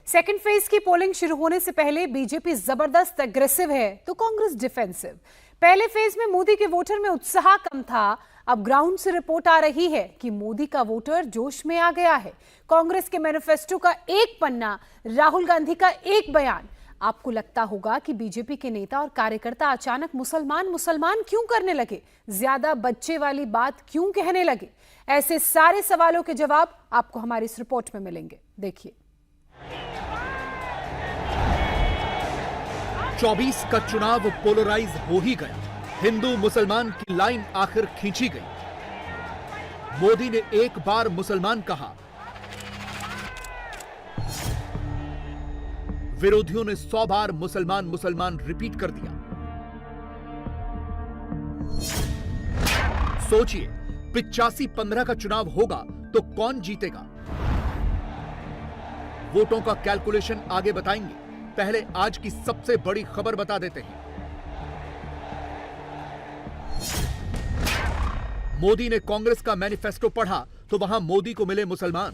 Second phase की polling शुरू होने से पहले बीजेपी जबरदस्त एग्रेसिव है तो कांग्रेस डिफेंसिव। पहले फेज में मोदी के वोटर में उत्साह कम था। अब ग्राउंड से रिपोर्ट आ रही है कि मोदी का वोटर जोश में आ गया है। कांग्रेस के मैनिफेस्टो का एक पन्ना, राहुल गांधी का एक बयान। आपको लगता होगा कि बीजेपी के नेता और कार्यकर्ता अचानक मुसलमान क्यों करने लगे, ज्यादा बच्चे वाली बात क्यों कहने लगे। ऐसे सारे सवालों के जवाब आपको हमारी इस रिपोर्ट में मिलेंगे। देखिए, 24 का चुनाव पोलराइज हो ही गया। हिंदू मुसलमान की लाइन आखिर खींची गई। मोदी ने एक बार मुसलमान कहा, विरोधियों ने 100 बार मुसलमान रिपीट कर दिया। सोचिए, 85-15 का चुनाव होगा तो कौन जीतेगा? वोटों का कैलकुलेशन आगे बताएंगे। पहले आज की सबसे बड़ी खबर बता देते हैं। मोदी ने कांग्रेस का मैनिफेस्टो पढ़ा तो वहां मोदी को मिले मुसलमान।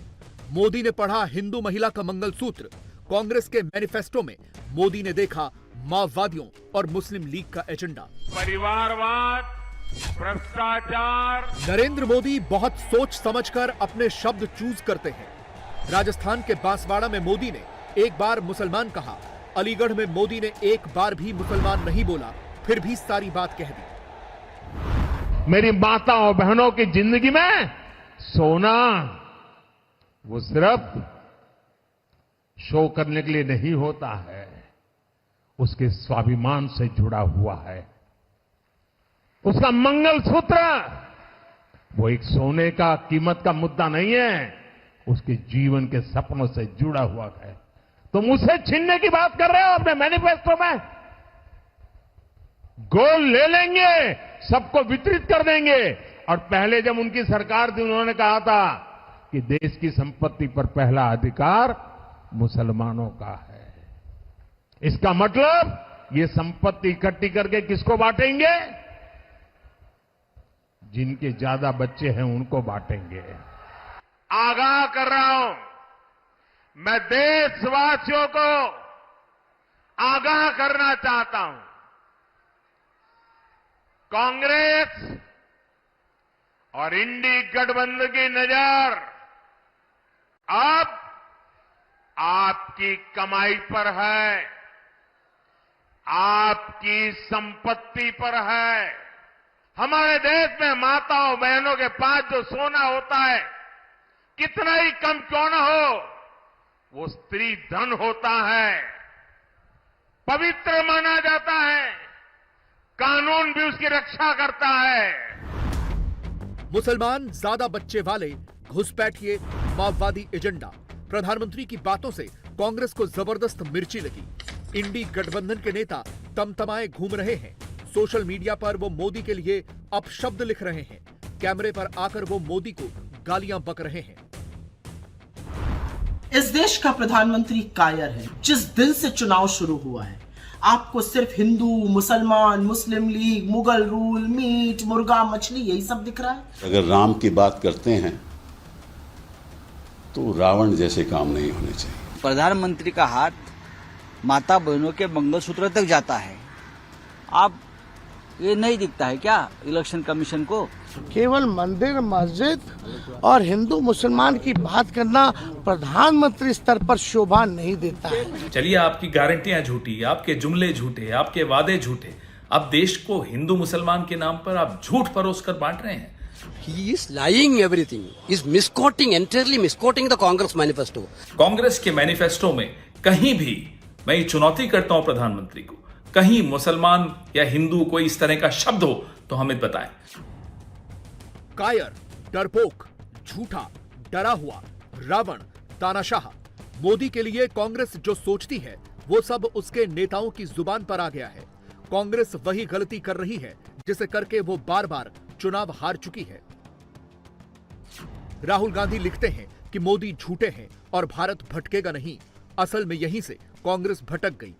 मोदी ने पढ़ा हिंदू महिला का मंगलसूत्र। कांग्रेस के मैनिफेस्टो में मोदी ने देखा माओवादियों और मुस्लिम लीग का एजेंडा। परिवारवाद, भ्रष्टाचार। नरेंद्र मोदी बहुत सोच समझकर अपने शब्द चूज करते हैं। राजस्थान के बांसवाड़ा में मोदी ने एक बार मुसलमान कहा। अलीगढ़ में मोदी ने एक बार भी मुसलमान नहीं बोला, फिर भी सारी बात कह दी। मेरी माताओं बहनों की जिंदगी में सोना वो सिर्फ शो करने के लिए नहीं होता है, उसके स्वाभिमान से जुड़ा हुआ है। उसका मंगलसूत्र वो एक सोने का कीमत का मुद्दा नहीं है, उसके जीवन के सपनों से जुड़ा हुआ है। तुम उसे छीनने की बात कर रहे हो अपने मैनिफेस्टो में। गोल ले लेंगे, सबको वितरित कर देंगे। और पहले जब उनकी सरकार थी, उन्होंने कहा था कि देश की संपत्ति पर पहला अधिकार मुसलमानों का है। इसका मतलब ये संपत्ति इकट्ठी करके किसको बांटेंगे? जिनके ज्यादा बच्चे हैं उनको बांटेंगे। आगाह कर रहा हूं, मैं देशवासियों को आगाह करना चाहता हूं। कांग्रेस और इंडी गठबंधन की नजर अब आपकी कमाई पर है, आपकी संपत्ति पर है। हमारे देश में माताओं बहनों के पास जो सोना होता है, कितना ही कम क्यों न हो, वो स्त्री धन होता है, पवित्र माना जाता है, कानून भी उसकी रक्षा करता है। मुसलमान, ज्यादा बच्चे वाले, घुसपैठिए, माओवादी एजेंडा। प्रधानमंत्री की बातों से कांग्रेस को जबरदस्त मिर्ची लगी। इंडी गठबंधन के नेता तमतमाए घूम रहे हैं। सोशल मीडिया पर वो मोदी के लिए अपशब्द लिख रहे हैं। कैमरे पर आकर वो मोदी को गालियां बक रहे हैं। इस देश का प्रधानमंत्री कायर है। जिस दिन से चुनाव शुरू हुआ है, आपको सिर्फ हिंदू, मुसलमान, मुस्लिम लीग, मुगल रूल, मीट, मुर्गा, मछली, यही सब दिख रहा है। अगर राम की बात करते हैं तो रावण जैसे काम नहीं होने चाहिए। प्रधानमंत्री का हाथ माता बहनों के मंगलसूत्र तक जाता है। आप ये नहीं दिखता है क्या इलेक्शन कमीशन को? केवल मंदिर, मस्जिद और हिंदू मुसलमान की बात करना प्रधानमंत्री स्तर पर शोभा नहीं देता है। चलिए, आपकी गारंटियां झूठी, आपके जुमले झूठे, आपके वादे झूठे। अब देश को हिंदू मुसलमान के नाम पर आप झूठ परोस कर बांट रहे हैं। He is lying everything. He is entirely misquoting the Congress manifesto. Congress के मैनिफेस्टो में कहीं भी, मैं ये चुनौती करता हूं प्रधानमंत्री को, कहीं मुसलमान या हिंदू कोई इस तरह का शब्द हो तो हमें बताएं। कायर, डरपोक, झूठा, डरा हुआ, रावण, तानाशाह। मोदी के लिए कांग्रेस जो सोचती है वो सब उसके नेताओं की जुबान पर आ गया है। कांग्रेस वही गलती कर रही है जिसे करके वो बार बार चुनाव हार चुकी है। राहुल गांधी लिखते हैं कि मोदी झूठे हैं और भारत भटकेगा नहीं। असल में यहीं से कांग्रेस भटक गई।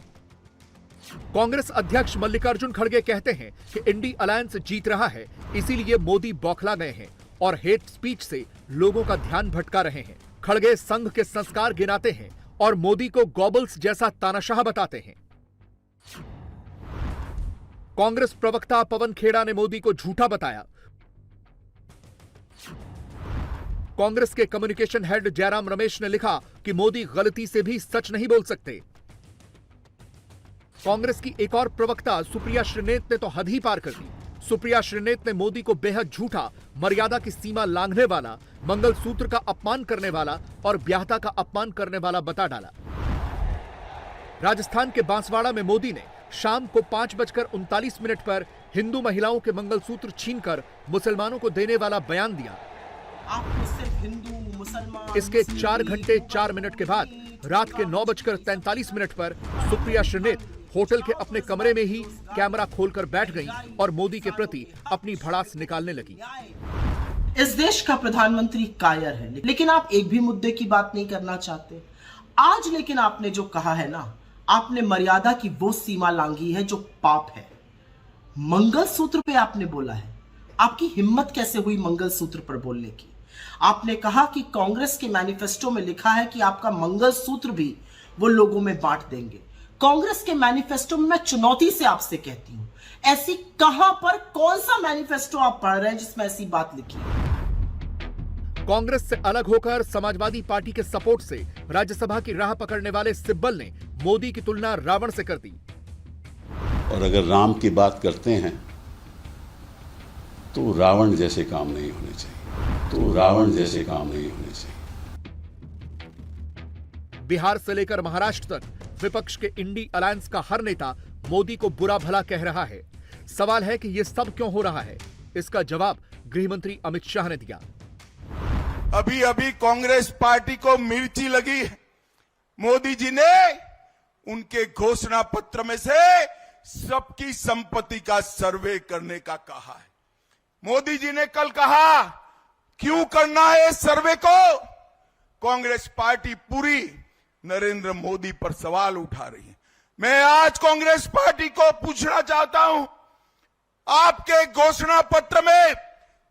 कांग्रेस अध्यक्ष मल्लिकार्जुन खड़गे कहते हैं कि इंडी अलायंस जीत रहा है, इसीलिए मोदी बौखला गए हैं और हेट स्पीच से लोगों का ध्यान भटका रहे हैं। खड़गे संघ के संस्कार गिनाते हैं और मोदी को गॉबल्स जैसा तानाशाह बताते हैं। कांग्रेस प्रवक्ता पवन खेड़ा ने मोदी को झूठा बताया। कांग्रेस के कम्युनिकेशन हेड जयराम रमेश ने लिखा कि मोदी गलती से भी सच नहीं बोल सकते। कांग्रेस की एक और प्रवक्ता सुप्रिया श्रीनेत ने तो हद ही पार कर दी। सुप्रिया श्रीनेत ने मोदी को बेहद झूठा, मर्यादा की सीमा लांघने वाला, मंगलसूत्र का अपमान करने वाला और ब्याहता का अपमान करने वाला बता डाला। राजस्थान के बांसवाड़ा में मोदी ने शाम को 5:39 पर हिंदू महिलाओं के मंगलसूत्र छीनकर मुसलमानों को देने वाला बयान दिया। आपको सिर्फ हिंदू मुसलमान इसके 4 घंटे 4 मिनट के बाद रात के 9:43 पर सुप्रिया श्रीनेत होटल के अपने कमरे में ही कैमरा खोलकर बैठ गईं और मोदी के प्रति अपनी भड़ास निकालने लगी। इस देश का प्रधानमंत्री कायर है, लेकिन आप एक भी मुद्दे की बात नहीं करना चाहते आज। लेकिन आपने जो कहा है ना, आपने मर्यादा की वो सीमा लांघी है जो पाप है। मंगलसूत्र पे आपने बोला है। आपकी हिम्मत कैसे हुई मंगलसूत्र पर बोलने की? आपने कहा कि कांग्रेस के मैनिफेस्टो में लिखा है कि आपका मंगलसूत्र भी वो लोगों में बांट देंगे। कांग्रेस के मैनिफेस्टो में मैं चुनौती से आपसे कहती हूं, ऐसी कहां पर कौन सा मैनिफेस्टो आप पढ़ रहे हैं जिसमें ऐसी बात लिखी है? कांग्रेस से अलग होकर समाजवादी पार्टी के सपोर्ट से राज्यसभा की राह पकड़ने वाले सिब्बल ने मोदी की तुलना रावण से कर दी। और अगर राम की बात करते हैं तो रावण जैसे काम नहीं होने चाहिए। बिहार से लेकर महाराष्ट्र तक विपक्ष के इंडी अलायंस का हर नेता मोदी को बुरा भला कह रहा है। सवाल है कि यह सब क्यों हो रहा है? इसका जवाब गृहमंत्री अमित शाह ने दिया। अभी अभी कांग्रेस पार्टी को मिर्ची लगी है। मोदी जी ने उनके घोषणा पत्र में से सबकी संपत्ति का सर्वे करने का कहा है। मोदी जी ने कल कहा क्यों करना है इस सर्वे को? कांग्रेस पार्टी पूरी नरेंद्र मोदी पर सवाल उठा रही है। मैं आज कांग्रेस पार्टी को पूछना चाहता हूं, आपके घोषणा पत्र में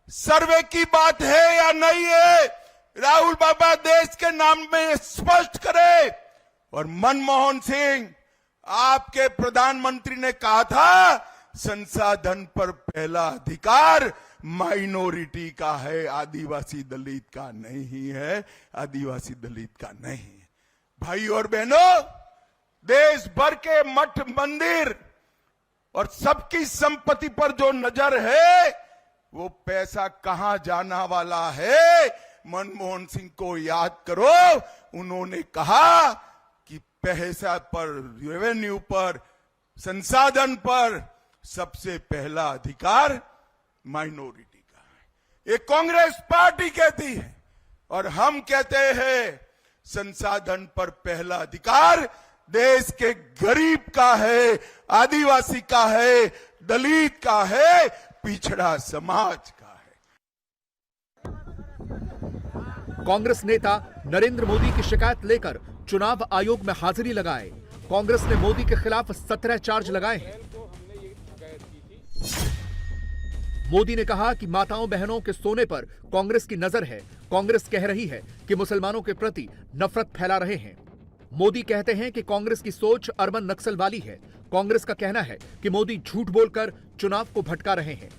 सर्वे की बात है या नहीं है? राहुल बाबा देश के नाम में स्पष्ट करे। और मनमोहन सिंह, आपके प्रधानमंत्री ने कहा था संसाधन पर पहला अधिकार माइनॉरिटी का है, आदिवासी दलित का नहीं है, आदिवासी दलित का नहीं है। भाई और बहनों, देश भर के मठ मंदिर और सबकी संपत्ति पर जो नजर है वो पैसा कहां जाना वाला है? मनमोहन सिंह को याद करो, उन्होंने कहा कि पैसा पर, रेवेन्यू पर, संसाधन पर सबसे पहला अधिकार माइनॉरिटी का है। ये कांग्रेस पार्टी कहती है और हम कहते हैं संसाधन पर पहला अधिकार देश के गरीब का है, आदिवासी का है, दलित का है, पिछड़ा समाज का है। कांग्रेस नेता नरेंद्र मोदी की शिकायत लेकर चुनाव आयोग में हाजिरी लगाए। कांग्रेस ने मोदी के खिलाफ 17 चार्ज लगाए हैं। मोदी ने कहा कि माताओं बहनों के सोने पर कांग्रेस की नजर है। कांग्रेस कह रही है कि मुसलमानों के प्रति नफरत फैला रहे हैं। मोदी कहते हैं कि कांग्रेस की सोच अर्बन नक्सल वाली है। कांग्रेस का कहना है कि मोदी झूठ बोलकर चुनाव को भटका रहे हैं।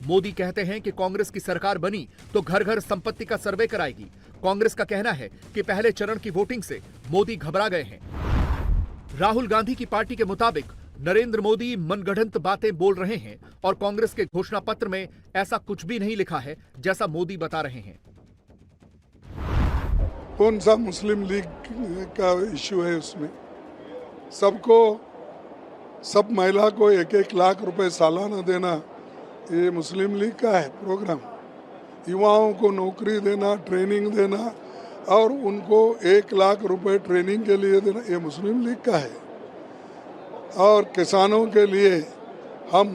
मोदी कहते हैं कि कांग्रेस की सरकार बनी तो घर घर संपत्ति का सर्वे कराएगी। कांग्रेस का कहना है कि पहले चरण की वोटिंग से मोदी घबरा गए हैं। राहुल गांधी की पार्टी के मुताबिक नरेंद्र मोदी मनगढ़ंत बातें बोल रहे हैं और कांग्रेस के घोषणा पत्र में ऐसा कुछ भी नहीं लिखा है जैसा मोदी बता रहे हैं। कौन सा मुस्लिम लीग का इश्यू है उसमें? सबको, सब महिला को 1-1 लाख रुपए सालाना देना, ये मुस्लिम लीग का है प्रोग्राम। युवाओं को नौकरी देना, ट्रेनिंग देना और उनको 1 लाख रुपए ट्रेनिंग के लिए देना, ये मुस्लिम लीग का है। और किसानों के लिए हम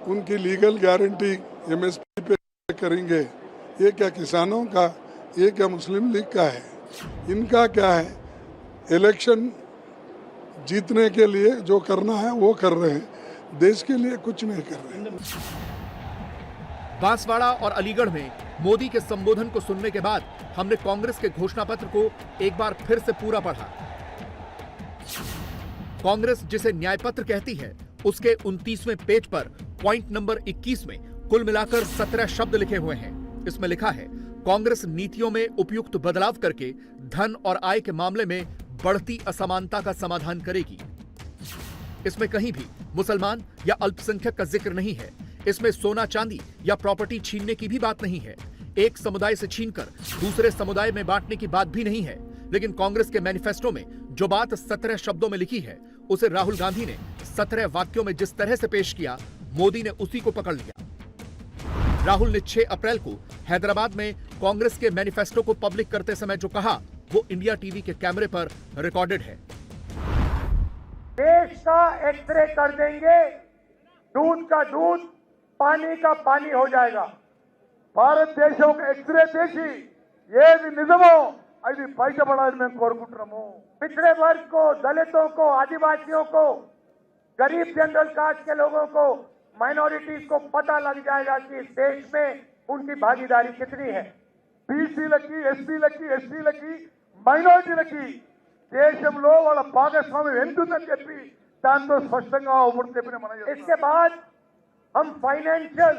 उनकी लीगल गारंटी MSP पे करेंगे, ये क्या किसानों का, ये क्या मुस्लिम लीग का है? इनका क्या है? इलेक्शन जीतने के लिए जो करना है वो कर रहे हैं, देश के लिए कुछ नहीं कर रहे हैं। बांसवाड़ा और अलीगढ़ में मोदी के संबोधन को सुनने के बाद हमने कांग्रेस के घोषणा पत्र को एक बार फिर से पूरा पढ़ा। कांग्रेस जिसे न्याय पत्र कहती है उसके 29वें पेज पर पॉइंट नंबर 21 में कुल मिलाकर 17 शब्द लिखे हुए हैं। इसमें लिखा है, कांग्रेस नीतियों में उपयुक्त बदलाव करके धन और आय के मामले में बढ़ती असमानता का समाधान करेगी। इसमें कहीं भी मुसलमान या अल्पसंख्यक का जिक्र नहीं है। इसमें सोना चांदी या प्रॉपर्टी छीनने की भी बात नहीं है। एक समुदाय से छीनकर दूसरे समुदाय में बांटने की बात भी नहीं है। लेकिन कांग्रेस के मैनिफेस्टो में जो बात 17 शब्दों में लिखी है, उसे राहुल गांधी ने 17 वाक्यों में जिस तरह से पेश किया, मोदी ने उसी को पकड़ लिया। राहुल ने 6 अप्रैल को हैदराबाद में कांग्रेस के मैनिफेस्टो को पब्लिक करते समय जो कहा, वो इंडिया टीवी के कैमरे पर रिकॉर्डेड है। देश का एक्सरे कर देंगे, दूध का दूध, पानी का पानी हो जाएगा। భారత దేశం ఎక్స్రే చేసి ఏది నిజమో అది బయటపడాలని మేము కోరుకుంటున్నాము। पिछड़े वर्ग को, दलितों को, आदिवासियों को, गरीब जनरल कास्ट के लोगों को, माइनॉरिटीज को पता लग जाएगा कि इस देश में उनकी भागीदारी कितनी है। బీసీలకి, ఎస్సీలకి, ఎస్టీలకి, మైనారిటీలకి దేశంలో వాళ్ళ భాగస్వామ్యం ఎంతుందని చెప్పి దాంతో స్పష్టంగా చెప్పిన మనం। इसके बाद हम फाइनेंशियल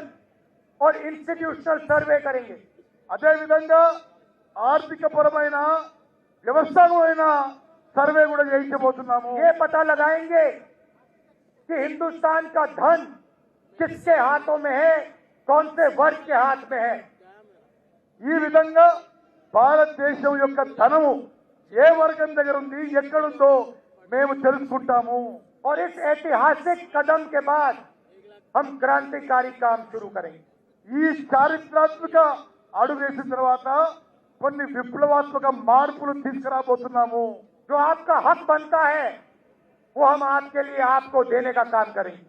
और इंस्टीट्यूशनल सर्वे करेंगे। అదే విధంగా ఆర్థిక పరమైన వ్యవస్థాపకమైన सर्वे కూడా చేయించబోతున్నాము। ये पता लगाएंगे कि हिंदुस्तान का धन किसके हाथों में है, कौन से वर्ग के हाथ में है। ఈ విధంగా భారతదేశం యొక్క ధనము ఏ వర్గం దగ్గర ఉంది, ఎక్కడుందో మేము తెలుసుకుంటాము। और इस ऐतिहासिक कदम के बाद हम क्रांतिकारी काम शुरू करेंगे। ఈ చారిత్రాత్మక అడుగు వేసిన తర్వాత కొన్ని విప్లవాత్మక మార్పులు తీసుకురాబోతున్నాము। जो आपका हक बनता है वो हम आपके लिए आपको देने का काम करेंगे।